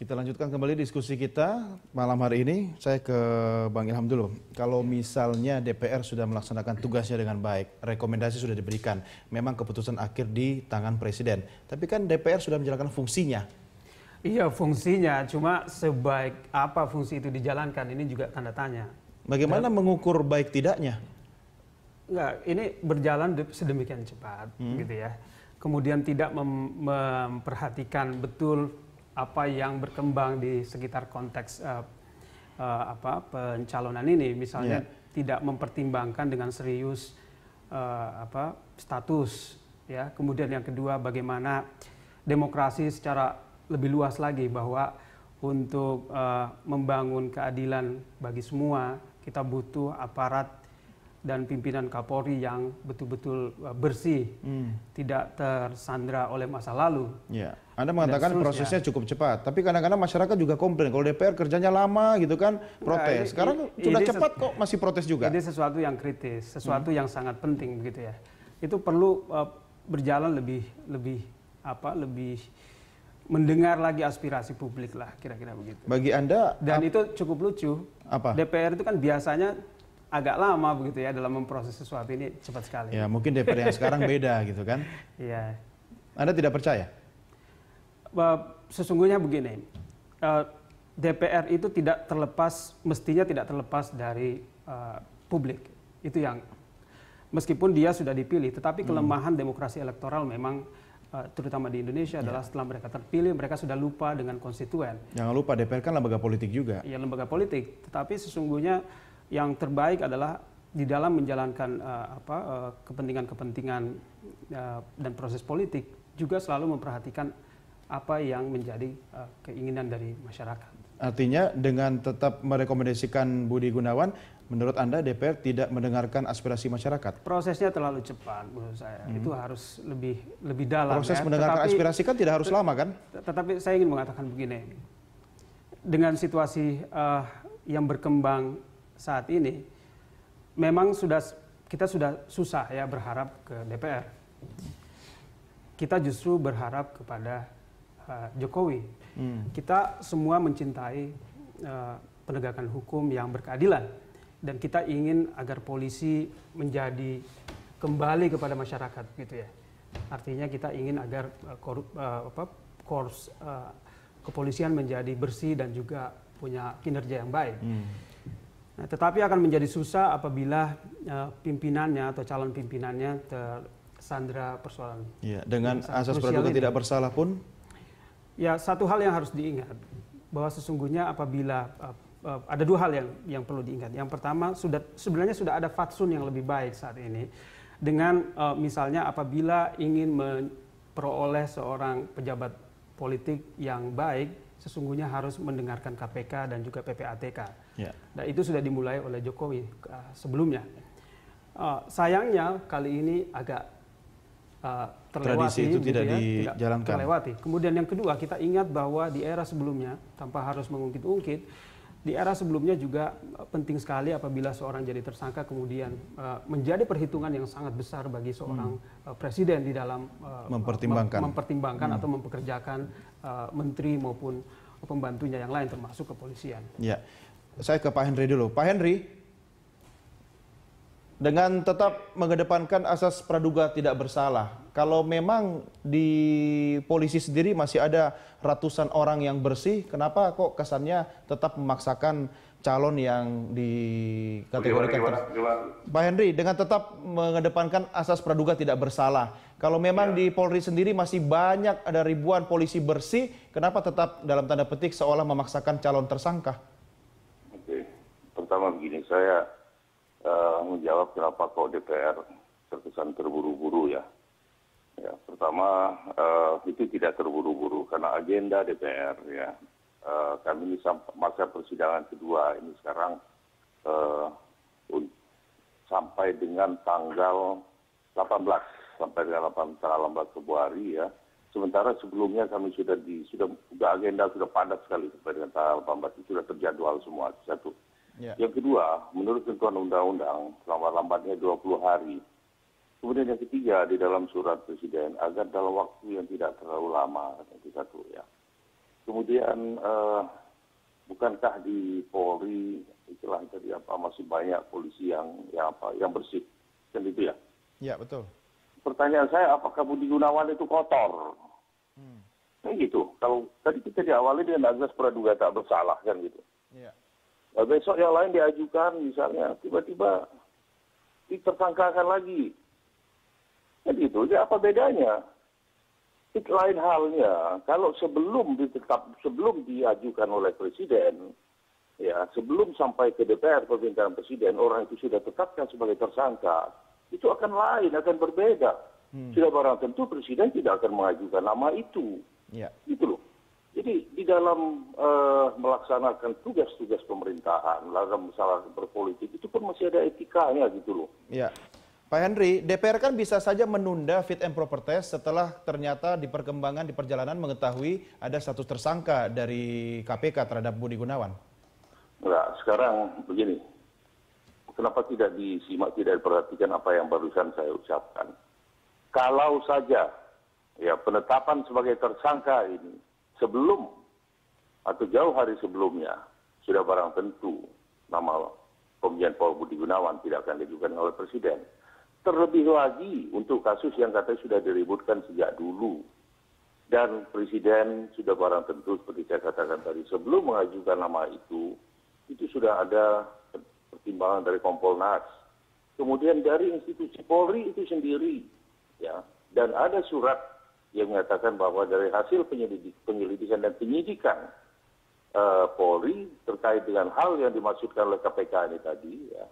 Kita lanjutkan kembali diskusi kita malam hari ini. Saya ke Bang Ilham dulu. Kalau misalnya DPR sudah melaksanakan tugasnya dengan baik, rekomendasi sudah diberikan, memang keputusan akhir di tangan Presiden. Tapi kan DPR sudah menjalankan fungsinya. Iya, fungsinya. Cuma sebaik apa fungsi itu dijalankan, ini juga tanda tanya. Bagaimana mengukur baik tidaknya? Enggak, ini berjalan sedemikian cepat, gitu ya. Kemudian tidak memperhatikan betul apa yang berkembang di sekitar konteks pencalonan ini, misalnya tidak mempertimbangkan dengan serius status, ya. Kemudian yang kedua, bagaimana demokrasi secara lebih luas lagi, bahwa untuk membangun keadilan bagi semua kita butuh aparat dan pimpinan Kapolri yang betul-betul bersih, tidak tersandra oleh masa lalu. Ya, Anda mengatakan prosesnya cukup cepat, tapi kadang-kadang masyarakat juga komplain kalau DPR kerjanya lama gitu kan, protes. Sekarang sudah cepat kok masih protes juga. Ini sesuatu yang kritis, sesuatu yang sangat penting begitu ya. Itu perlu berjalan lebih mendengar lagi aspirasi publik lah, kira-kira begitu. Bagi Anda, dan itu cukup lucu. Apa? DPR itu kan biasanya agak lama begitu ya dalam memproses sesuatu, ini cepat sekali. Ya, mungkin DPR yang sekarang beda gitu kan. Iya. Anda tidak percaya? Sesungguhnya begini, DPR itu mestinya tidak terlepas dari publik. Itu yang, meskipun dia sudah dipilih, tetapi kelemahan demokrasi elektoral memang terutama di Indonesia adalah setelah mereka terpilih, mereka sudah lupa dengan konstituen. Jangan lupa DPR kan lembaga politik juga. Iya, lembaga politik, tetapi sesungguhnya yang terbaik adalah di dalam menjalankan kepentingan-kepentingan dan proses politik juga selalu memperhatikan apa yang menjadi keinginan dari masyarakat. Artinya dengan tetap merekomendasikan Budi Gunawan, menurut Anda DPR tidak mendengarkan aspirasi masyarakat? Prosesnya terlalu cepat menurut saya. Itu harus lebih dalam. Proses mendengarkan aspirasi kan tidak harus lama kan? Tetapi saya ingin mengatakan begini, dengan situasi yang berkembang saat ini, memang kita sudah susah ya berharap ke DPR. Kita justru berharap kepada Jokowi. Kita semua mencintai penegakan hukum yang berkeadilan, dan kita ingin agar polisi menjadi kembali kepada masyarakat, gitu ya. Artinya kita ingin agar kepolisian menjadi bersih dan juga punya kinerja yang baik. Nah, tetapi akan menjadi susah apabila pimpinannya atau calon pimpinannya tersandra persoalan. Ya, dengan asas praduga tidak bersalah pun? Ya, satu hal yang harus diingat, bahwa sesungguhnya apabila ada dua hal yang perlu diingat. Yang pertama, sebenarnya sudah ada fatsun yang lebih baik saat ini, dengan misalnya apabila ingin memperoleh seorang pejabat politik yang baik, sesungguhnya harus mendengarkan KPK dan juga PPATK. Dan itu sudah dimulai oleh Jokowi sebelumnya. Sayangnya kali ini agak terlewati. Tradisi itu tidak dijalankan. Terlewati. Kemudian yang kedua, kita ingat bahwa di era sebelumnya, tanpa harus mengungkit-ungkit, di era sebelumnya juga penting sekali apabila seorang jadi tersangka kemudian menjadi perhitungan yang sangat besar bagi seorang presiden di dalam mempertimbangkan atau mempekerjakan menteri maupun pembantunya yang lain, termasuk kepolisian. Ya, saya ke Pak Henry dulu. Pak Henry, dengan tetap mengedepankan asas praduga tidak bersalah, kalau memang di polisi sendiri masih ada ratusan orang yang bersih, kenapa kok kesannya tetap memaksakan calon yang dikategorikan? Pak Henry, dengan tetap mengedepankan asas praduga tidak bersalah, kalau memang di Polri sendiri masih banyak, ada ribuan polisi bersih, kenapa tetap dalam tanda petik seolah memaksakan calon tersangka? Oke, pertama begini, saya menjawab kenapa kok DPR terkesan terburu-buru ya. Ya, pertama itu tidak terburu-buru karena agenda DPR ya. Kami ini masa persidangan kedua ini sekarang sampai dengan tanggal 18 tanggal 18 Februari ya. Sementara sebelumnya kami sudah agenda sudah padat sekali sampai dengan tanggal 18 itu sudah terjadwal semua satu. Yang kedua, menurut ketentuan undang-undang lambat-lambatnya 20 hari. Kemudian yang ketiga, di dalam surat Presiden agar dalam waktu yang tidak terlalu lama, itu satu ya. Kemudian bukankah di Polri istilahnya tadi apa masih banyak polisi yang bersih, kan itu ya? Ya, betul. Pertanyaan saya, apakah Budi Gunawan itu kotor? Kan gitu. Kalau tadi kita diawali dengan azas praduga tak bersalah kan gitu. Ya. Nah, besok yang lain diajukan misalnya tiba-tiba ditersangkakan lagi. Kan gitu. Jadi apa bedanya? Itu lain halnya kalau sebelum diajukan oleh presiden, ya sebelum sampai ke DPR pemerintahan presiden orang itu sudah tetapkan sebagai tersangka, itu akan lain, akan berbeda. Sudah barang tentu presiden tidak akan mengajukan nama itu, gitu loh. Jadi di dalam melaksanakan tugas-tugas pemerintahan, dalam masalah berpolitik itu pun masih ada etikanya gitu loh. Ya. Pak Henry, DPR kan bisa saja menunda fit and proper test setelah ternyata di perkembangan di perjalanan mengetahui ada status tersangka dari KPK terhadap Budi Gunawan. Enggak, sekarang begini. Kenapa tidak disimak, tidak diperhatikan apa yang barusan saya ucapkan? Kalau saja ya penetapan sebagai tersangka ini sebelum atau jauh hari sebelumnya sudah barang tentu nama Komjen Paul Budi Gunawan tidak akan diajukan oleh presiden. Terlebih lagi untuk kasus yang katanya sudah diributkan sejak dulu. Dan presiden sudah barang tentu seperti saya katakan tadi, sebelum mengajukan nama itu sudah ada pertimbangan dari Kompolnas. Kemudian dari institusi Polri itu sendiri, ya, dan ada surat yang mengatakan bahwa dari hasil penyelidikan dan penyidikan Polri terkait dengan hal yang dimaksudkan oleh KPK ini tadi, ya,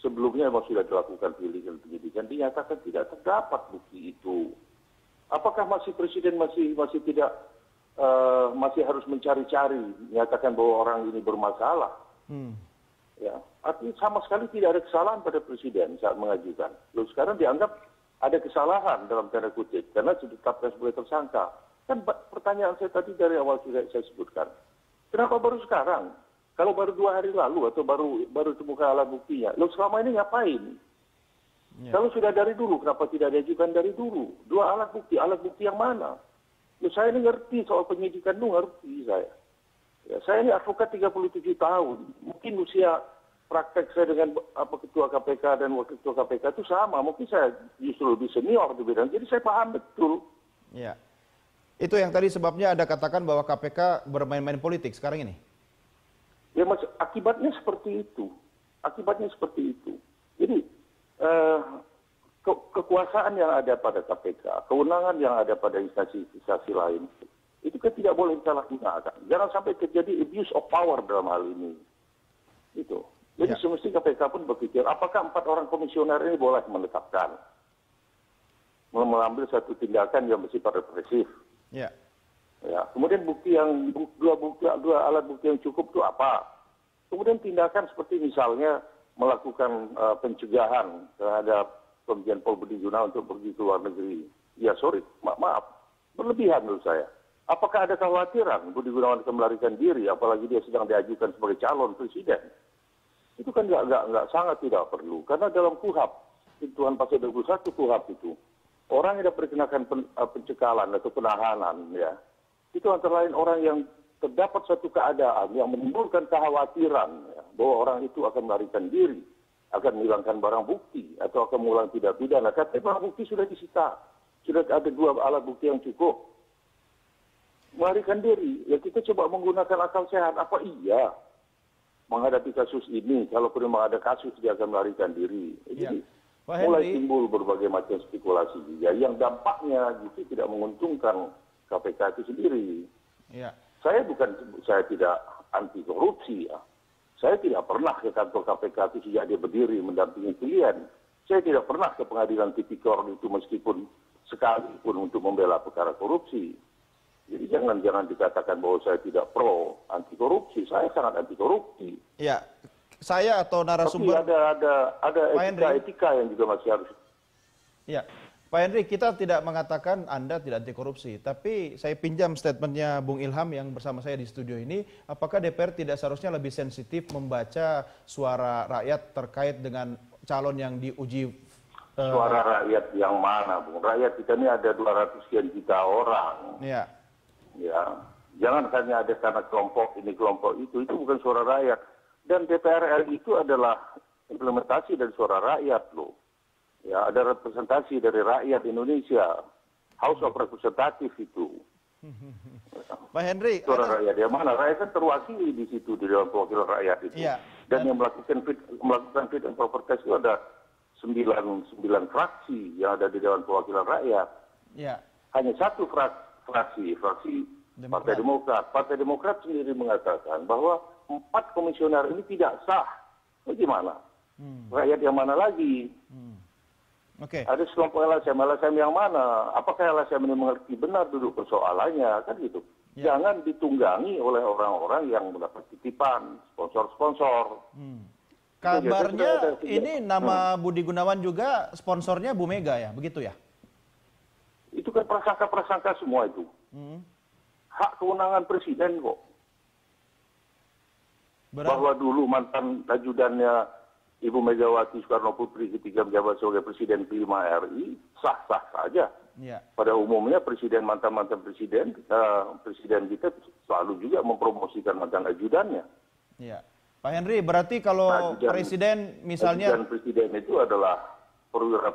sebelumnya memang sudah dilakukan penyidikan, dinyatakan tidak terdapat bukti itu. Apakah presiden masih tidak masih harus mencari-cari, menyatakan bahwa orang ini bermasalah? Ya, artinya sama sekali tidak ada kesalahan pada presiden saat mengajukan. Lalu sekarang dianggap ada kesalahan dalam tanda kutip karena ditetapkan sebagai tersangka. Kan pertanyaan saya tadi dari awal sudah saya sebutkan. Kenapa baru sekarang? Kalau baru 2 hari lalu atau baru temukan alat buktinya, lalu selama ini ngapain? Kalau sudah dari dulu, kenapa tidak diajukan dari dulu? 2 alat bukti yang mana? Saya ini ngerti soal penyidikan itu, ngerti saya. Ya, saya ini advokat 37 tahun. Mungkin usia praktek saya dengan ketua KPK dan wakil ketua KPK itu sama. Mungkin saya justru lebih senior di bidang. Jadi saya paham betul. Ya. Itu yang tadi sebabnya Anda katakan bahwa KPK bermain-main politik sekarang ini. Ya mas, akibatnya seperti itu. Jadi kekuasaan yang ada pada KPK, kewenangan yang ada pada instansi-instansi lain, itu kan tidak boleh disalahgunakan. Jangan sampai terjadi abuse of power dalam hal ini. Itu. Jadi semestinya KPK pun berpikir, apakah 4 orang komisioner ini boleh menetapkan, mengambil satu tindakan yang bersifat represif. Ya, kemudian dua alat bukti yang cukup itu apa? Kemudian tindakan seperti misalnya melakukan pencegahan terhadap Komjen Paul Budi Gunawan untuk pergi ke luar negeri. Ya maaf, berlebihan menurut saya. Apakah ada kekhawatiran Budi Gunawan akan melarikan diri, apalagi dia sedang diajukan sebagai calon presiden? Itu kan nggak sangat tidak perlu, karena dalam KUHP, Ketentuan Pasal 21 KUHP itu, orang yang dapat dikenakan pencekalan atau penahanan, ya, itu antara lain orang yang terdapat suatu keadaan yang menimbulkan kekhawatiran ya, bahwa orang itu akan melarikan diri, akan menghilangkan barang bukti, atau akan mengulang tindak pidana. Katanya barang bukti sudah disita, sudah ada 2 alat bukti yang cukup. Melarikan diri, ya kita coba menggunakan akal sehat. Apa iya menghadapi kasus ini, kalaupun memang ada kasus dia akan melarikan diri. Jadi mulai timbul berbagai macam spekulasi juga, yang dampaknya justru tidak menguntungkan KPK itu sendiri. Saya tidak anti korupsi ya. Saya tidak pernah ke kantor KPK itu sejak dia berdiri mendampingi klien. Saya tidak pernah ke pengadilan tipikor itu meskipun sekalipun untuk membela perkara korupsi. Jadi jangan dikatakan bahwa saya tidak pro anti korupsi. Saya sangat anti korupsi. Ya, saya atau narasumber. Tapi ada etika yang juga masih harus. Ya, Pak Henry, kita tidak mengatakan Anda tidak anti korupsi, tapi saya pinjam statementnya Bung Ilham yang bersama saya di studio ini. Apakah DPR tidak seharusnya lebih sensitif membaca suara rakyat terkait dengan calon yang diuji? Suara rakyat yang mana, Bung? Rakyat kita ini ada 200 sekian juta orang. Ya. Jangan hanya ada karena kelompok ini kelompok itu bukan suara rakyat. Dan DPR RI itu adalah implementasi dari suara rakyat loh. Ya, ada representasi dari rakyat Indonesia. House of Representative itu. Pak Henry, Suara rakyat yang mana? Rakyat kan terwakili di situ di Dewan Perwakilan Rakyat itu. Iya. Dan yang melakukan fit and proper test itu ada 9 fraksi yang ada di Dewan Perwakilan Rakyat. ya, Hanya satu fraksi Partai Demokrat. Partai Demokrat sendiri mengatakan bahwa 4 komisioner ini tidak sah. Bagaimana? Rakyat yang mana lagi? oke. Ada sekelompok LSM yang mana? Apakah LSM ini mengerti benar duduk persoalannya? Kan gitu. Ya. Jangan ditunggangi oleh orang-orang yang mendapat titipan, sponsor-sponsor. Kabarnya ini nama Budi Gunawan juga sponsornya Bu Mega ya, begitu ya? Itu kan prasangka-prasangka semua itu. Hak kewenangan presiden kok. Bahwa dulu mantan ajudannya Ibu Megawati Soekarno Putri ketika menjabat sebagai Presiden kelima RI, sah-sah saja. Ya. Pada umumnya mantan-mantan presiden kita selalu juga mempromosikan mantan ajudannya. Ya. Pak Henry, berarti kalau presiden misalnya... Ajudan presiden itu adalah perwira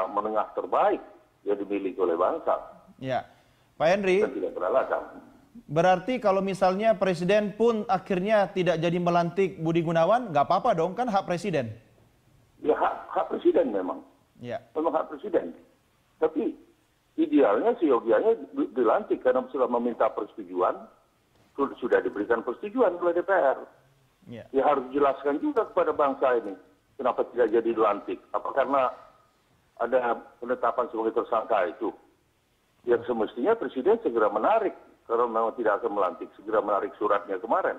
menengah terbaik yang dimiliki oleh bangsa. Ya. Pak Henry, Dan tidak beralasan. berarti kalau misalnya presiden pun akhirnya tidak jadi melantik Budi Gunawan, nggak apa-apa dong, kan hak presiden? Ya hak presiden memang. Ya. Memang hak presiden. Tapi idealnya seyogianya dilantik karena sudah meminta persetujuan, sudah diberikan persetujuan oleh DPR. Ya. Ya harus dijelaskan juga kepada bangsa ini kenapa tidak jadi dilantik. Apa karena ada penetapan sebagai tersangka itu? Yang semestinya presiden segera menarik kalau memang tidak akan melantik, segera menarik suratnya kemarin.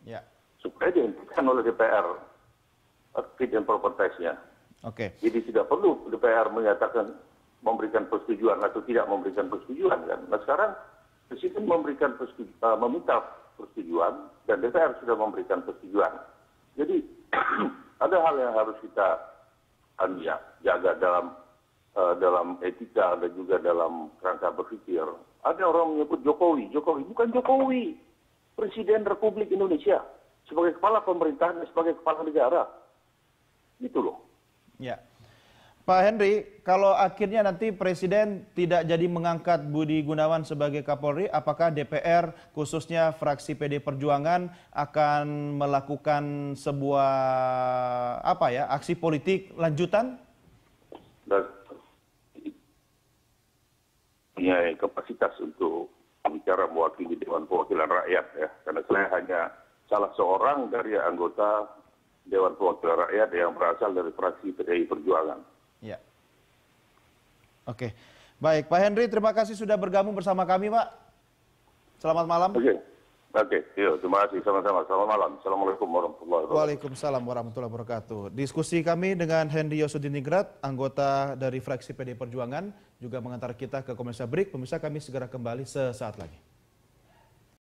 Ya. Supaya dihentikan oleh DPR fit and proper test-nya. Oke. Jadi tidak perlu DPR menyatakan memberikan persetujuan atau tidak memberikan persetujuan kan. Nah sekarang presiden meminta persetujuan dan DPR sudah memberikan persetujuan. Jadi ada hal yang harus kita jaga dalam etika dan juga dalam kerangka berpikir. Ada orang menyebut Jokowi bukan Jokowi, Presiden Republik Indonesia sebagai kepala pemerintahan dan sebagai kepala negara. Itu loh. Ya. Pak Henry, kalau akhirnya nanti Presiden tidak jadi mengangkat Budi Gunawan sebagai Kapolri, apakah DPR khususnya fraksi PD Perjuangan akan melakukan sebuah aksi politik lanjutan? Dan punya kapasitas untuk bicara mewakili Dewan Perwakilan Rakyat ya, karena saya hanya salah seorang dari anggota Dewan Perwakilan Rakyat yang berasal dari fraksi PDI Perjuangan. Ya. Oke. Baik, Pak Henry, terima kasih sudah bergabung bersama kami, Pak. Selamat malam. Oke, terima kasih sama-sama. Selamat malam. Assalamualaikum warahmatullahi wabarakatuh. Waalaikumsalam warahmatullahi wabarakatuh. Diskusi kami dengan Henry Yosudiningrat, anggota dari fraksi PD Perjuangan, juga mengantar kita ke Komisi Break. Pemirsa, kami segera kembali sesaat lagi.